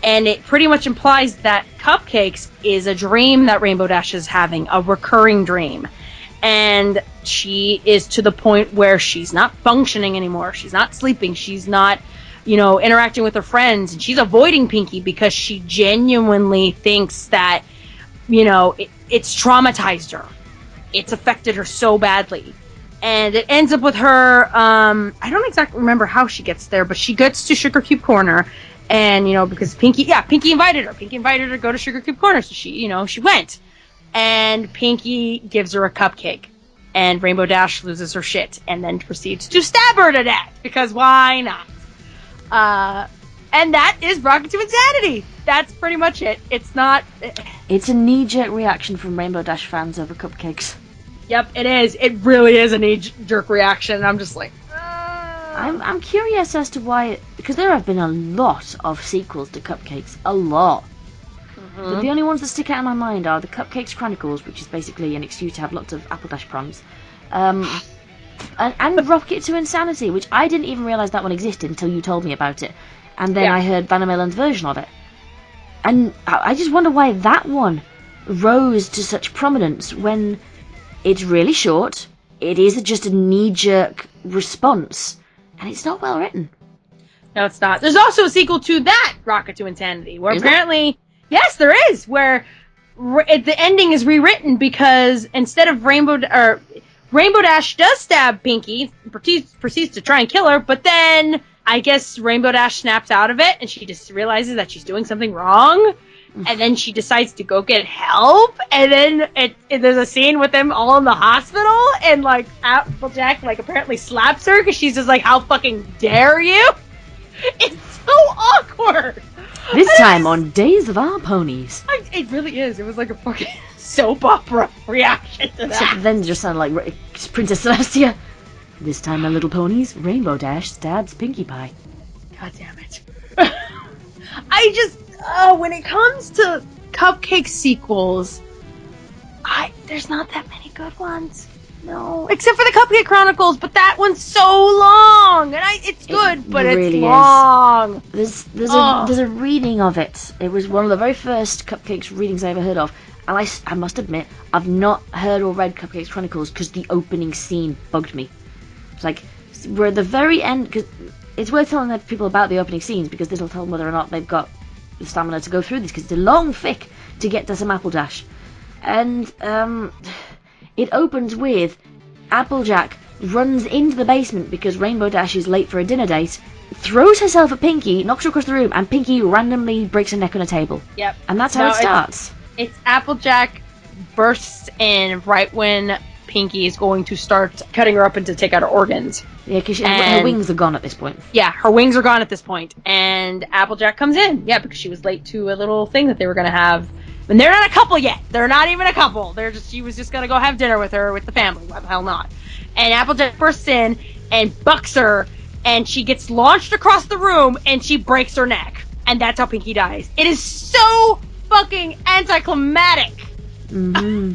and it pretty much implies that Cupcakes is a dream that Rainbow Dash is having, a recurring dream. And she is to the point where she's not functioning anymore. She's not sleeping. She's not, interacting with her friends. And she's avoiding Pinky because she genuinely thinks that, it's traumatized her. It's affected her so badly. And it ends up with her, I don't exactly remember how she gets there, but she gets to Sugar Cube Corner. And, because Pinky invited her. Pinky invited her to go to Sugar Cube Corner. So she went. And Pinky gives her a cupcake. And Rainbow Dash loses her shit. And then proceeds to stab her to death. Because why not? And that is Rocket to Insanity. That's pretty much it. It's not... It's a knee-jerk reaction from Rainbow Dash fans over Cupcakes. Yep, it is. It really is a knee-jerk reaction. I'm just like... I'm curious as to why... Because there have been a lot of sequels to Cupcakes. A lot. But the only ones that stick out in my mind are the Cupcakes Chronicles, which is basically an excuse to have lots of Apple Dash proms, and Rocket to Insanity, which I didn't even realise that one existed until you told me about it, and then I heard Vannamelon's version of it, and I just wonder why that one rose to such prominence when it's really short, it is just a knee-jerk response, and it's not well written. No, it's not. There's also a sequel to that, Rocket to Insanity, where apparently... Yes, there is, where the ending is rewritten because instead of Rainbow Dash does stab Pinky, proceeds to try and kill her, but then I guess Rainbow Dash snaps out of it and she just realizes that she's doing something wrong, and then she decides to go get help, and then there's a scene with them all in the hospital, and like Applejack like apparently slaps her because she's just like, how fucking dare you? It's so awkward. This time on Days of Our Ponies. It really is. It was like a fucking soap opera reaction to that. Except then it just sounded like Princess Celestia. This time on Little Ponies, Rainbow Dash stabs Pinkie Pie. God damn it. When it comes to Cupcake sequels, there's not that many good ones. No. Except for the Cupcake Chronicles, but that one's so long! And it's good, but really it's long! There's a reading of it. It was one of the very first Cupcakes readings I ever heard of. And I must admit, I've not heard or read Cupcakes Chronicles because the opening scene bugged me. It's like, we're at the very end, because it's worth telling people about the opening scenes, because this will tell them whether or not they've got the stamina to go through this, because it's a long fic to get to some Apple Dash. And, it opens with Applejack runs into the basement because Rainbow Dash is late for a dinner date, throws herself at Pinky, knocks her across the room, and Pinky randomly breaks her neck on a table. Yep. And that's how it starts. It's Applejack bursts in right when Pinky is going to start cutting her up and to take out her organs. Yeah, because her wings are gone at this point. Yeah, her wings are gone at this point. And Applejack comes in. Yeah, because she was late to a little thing that they were going to have. And they're not a couple yet. They're not even a couple. She was just going to go have dinner with her, with the family. Why the hell not? And Applejack bursts in and bucks her, and she gets launched across the room, and she breaks her neck. And that's how Pinky dies. It is so fucking anticlimactic. Mm-hmm.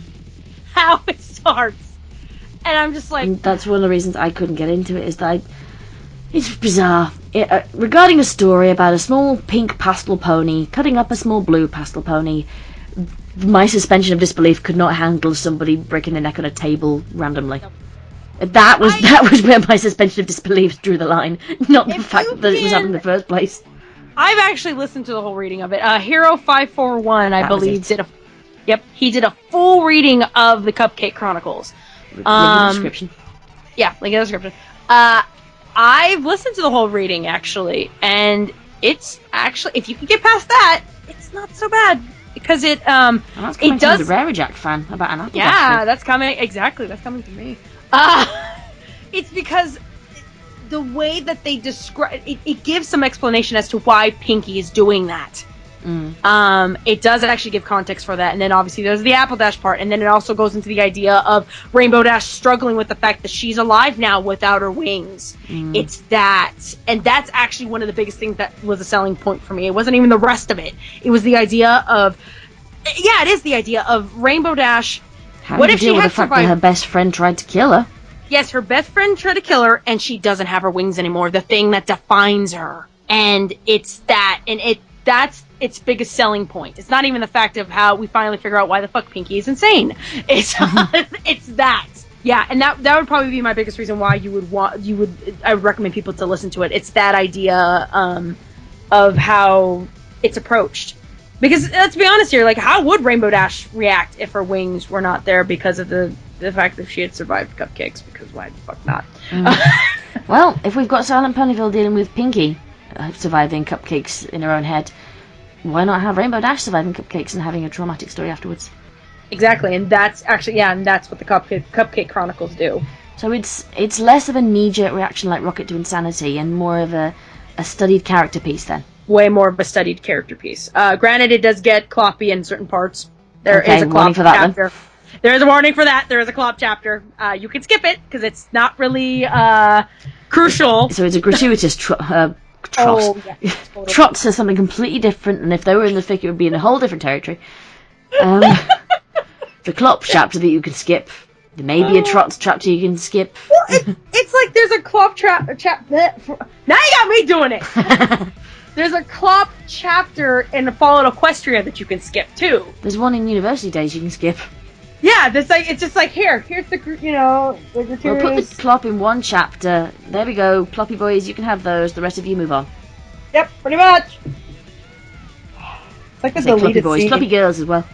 How it starts. And I'm just like... And that's one of the reasons I couldn't get into it, is that it's bizarre. Regarding a story about a small pink pastel pony cutting up a small blue pastel pony, my suspension of disbelief could not handle somebody breaking their neck on a table randomly. Nope. That was where my suspension of disbelief drew the line, not the fact that it was happening in the first place. I've actually listened to the whole reading of it. Hero541, I believe, he did a full reading of the Cupcake Chronicles. Link in the description. Yeah, link in the description. I've listened to the whole reading, actually, and it's actually, if you can get past that, it's not so bad. Because it does... From the Rarity fan about an apple. Yeah, that's coming, exactly, that's coming to me. It's because the way that they describe... It gives some explanation as to why Pinky is doing that. It does actually give context for that, and then obviously there's the Apple Dash part, and then it also goes into the idea of Rainbow Dash struggling with the fact that she's alive now without her wings. It's that, and that's actually one of the biggest things that was a selling point for me. It wasn't even the rest of it. It was the idea of, it is the idea of Rainbow Dash. What if she had the fact that her best friend tried to kill her? Yes, her best friend tried to kill her, and she doesn't have her wings anymore. The thing that defines her, and it's that, and that's its biggest selling point. It's not even the fact of how we finally figure out why the fuck Pinky is insane. It's it's that. Yeah, and that would probably be my biggest reason why I would recommend people to listen to it. It's that idea of how it's approached. Because let's be honest here, like, how would Rainbow Dash react if her wings were not there because of the fact that she had survived Cupcakes? Because why the fuck not? Well, if we've got Silent Ponyville dealing with Pinky surviving Cupcakes in her own head, why not have Rainbow Dash surviving Cupcakes and having a traumatic story afterwards? Exactly, and that's actually, and that's what the Cupcake Chronicles do. So it's less of a knee-jerk reaction like Rocket to Insanity and more of a studied character piece then. Way more of a studied character piece. Granted, it does get cloppy in certain parts. There is a clop chapter. There is a warning for that. There is a clop chapter. You can skip it because it's not really crucial. So it's a gratuitous trot. Oh, yeah, totally. Trot says something completely different, and if they were in the fic, it would be in a whole different territory. The clop chapter that you can skip. There may be a trot chapter you can skip. Well, it's like there's a clop now you got me doing it. There's a clop chapter in the Fallout Equestria that you can skip too. There's one in University Days you can skip. Yeah, it's just like here's the the gratuitous. We'll put the clop in one chapter. There we go, cloppy boys. You can have those. The rest of you move on. Yep, pretty much. It's like the deleted boys, scene. cloppy girls as well.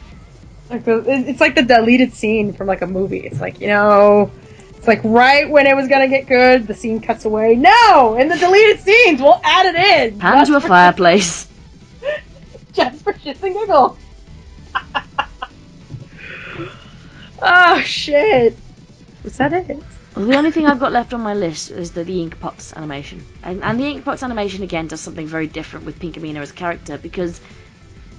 It's like the deleted scene from like a movie. It's like, it's like right when it was gonna get good, the scene cuts away. No, in the deleted scenes, we'll add it in. Hand to a fireplace. Just for shits and giggles. Oh shit! Was that it? Well, the only thing I've got left on my list is the Inkpots animation, and the Inkpots animation again does something very different with Pinkamena as a character, because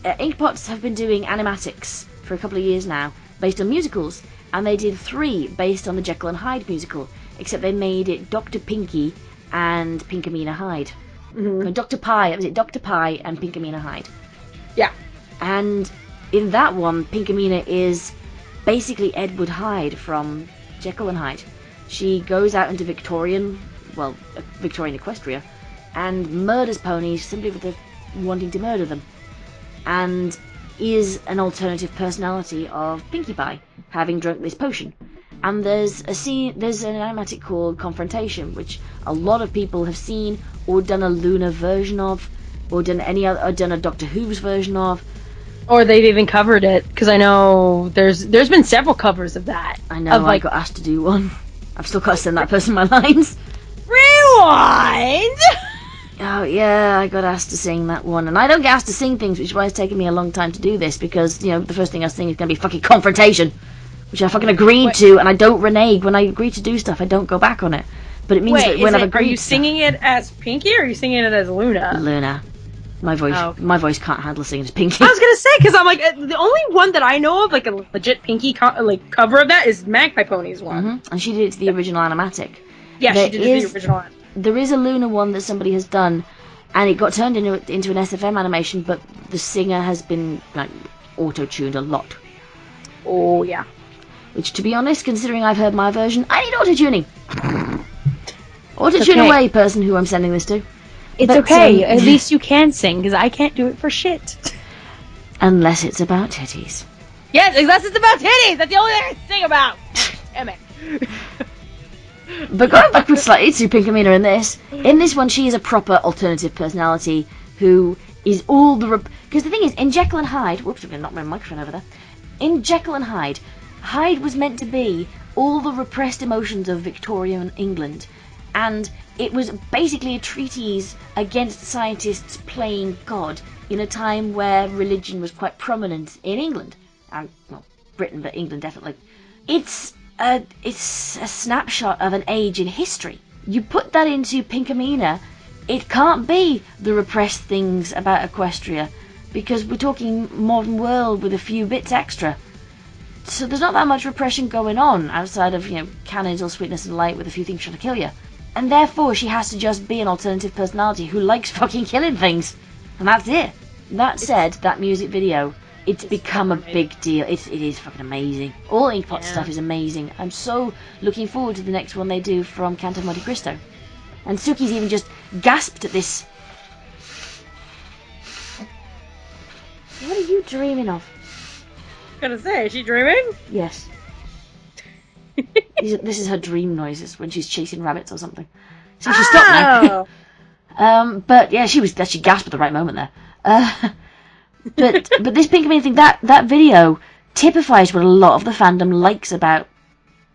Inkpots have been doing animatics for a couple of years now based on musicals, and they did 3 based on the Jekyll and Hyde musical, except they made it Dr. Pinky and Pinkamena Hyde. Mm-hmm. Dr. Pie, was it Dr. Pie and Pinkamena Hyde? Yeah. And in that one, Pinkamena is basically Edward Hyde from Jekyll and Hyde. She goes out into Victorian Equestria and murders ponies simply with wanting to murder them, and is an alternative personality of Pinkie Pie, having drunk this potion. And there's an animatic called Confrontation, which a lot of people have seen or done a Luna version of, or done a Doctor Who's version of. Or they've even covered it, because I know there's been several covers of that. I know, I got asked to do one. I've still got to send that person my lines. Rewind! Oh yeah, I got asked to sing that one, and I don't get asked to sing things, which is why it's taken me a long time to do this, because, you know, the first thing I was thinking is going to be fucking confrontation, which I fucking agreed to, and I don't renege. When I agree to do stuff, I don't go back on it. But it means that when I've agreed, are you singing it as Pinky, or are you singing it as Luna? Luna. My voice can't handle singing as Pinky. I was gonna say, because I'm like, the only one that I know of, like a legit Pinky cover of that is Magpie Pony's one. Mm-hmm. And she did it to the original animatic. Yeah, she did it to the original one. There is a Luna one that somebody has done, and it got turned into an SFM animation, but the singer has been like auto-tuned a lot. Oh yeah. Which, to be honest, considering I've heard my version, I need auto-tuning. Auto-tune away, person who I'm sending this to. It's okay. At least you can sing, because I can't do it for shit. Unless it's about titties. Yes, unless it's about titties. That's the only thing I can sing about. Damn it. But going backwards slightly to Pinkamena in this one, she is a proper alternative personality who is all the... Because the thing is, in Jekyll and Hyde... Whoops, I'm going to knock my microphone over there. In Jekyll and Hyde, Hyde was meant to be all the repressed emotions of Victorian England. And it was basically a treatise against scientists playing God in a time where religion was quite prominent in England. And, well, Britain, but England definitely. It's a snapshot of an age in history. You put that into Pinkamena, it can't be the repressed things about Equestria, because we're talking modern world with a few bits extra. So there's not that much repression going on outside of, you know, cannons or sweetness and light with a few things trying to kill you. And therefore she has to just be an alternative personality who likes fucking killing things. And that's it. That said, that music video, it's become a big deal. It is fucking amazing. All Inkpot stuff is amazing. I'm so looking forward to the next one they do from Canto Monte Cristo. And Suki's even just gasped at this. What are you dreaming of? I was gonna say, is she dreaming? Yes. This is her dream noises when she's chasing rabbits or something. So she stopped now. But yeah, she gasped at the right moment there. But this Pinkamena thing, that video typifies what a lot of the fandom likes about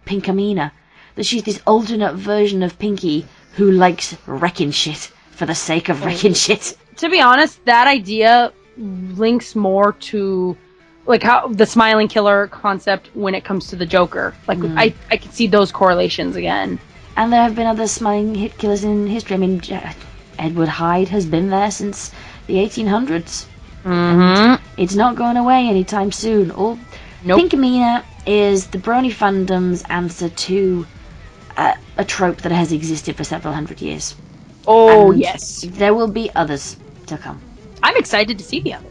Pinkamena. That she's this alternate version of Pinky who likes wrecking shit for the sake of wrecking shit. To be honest, that idea links more to like how the smiling killer concept when it comes to the Joker. Like I can see those correlations again. And there have been other smiling hit killers in history. I mean, Edward Hyde has been there since the 1800s. Mm-hmm. It's not going away anytime soon. Nope. Pinkamena is the Brony fandom's answer to a trope that has existed for several hundred years. Oh, and yes. There will be others to come. I'm excited to see the others.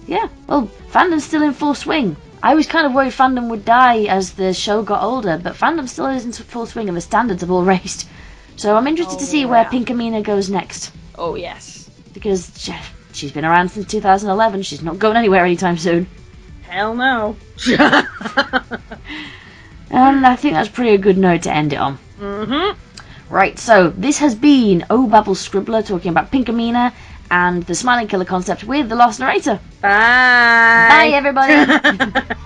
Yeah, well, fandom's still in full swing. I was kind of worried fandom would die as the show got older, but fandom still is in full swing and the standards have all raised. So I'm interested to see where Pinkamena goes next. Oh, yes. Because she's been around since 2011. She's not going anywhere anytime soon. Hell no. And I think that's pretty a good note to end it on. Mm-hmm. Right, so this has been Babble Scribbler talking about Pinkamena and the Smiling Killer concept with the Lost Narrator. Bye. Bye, everybody.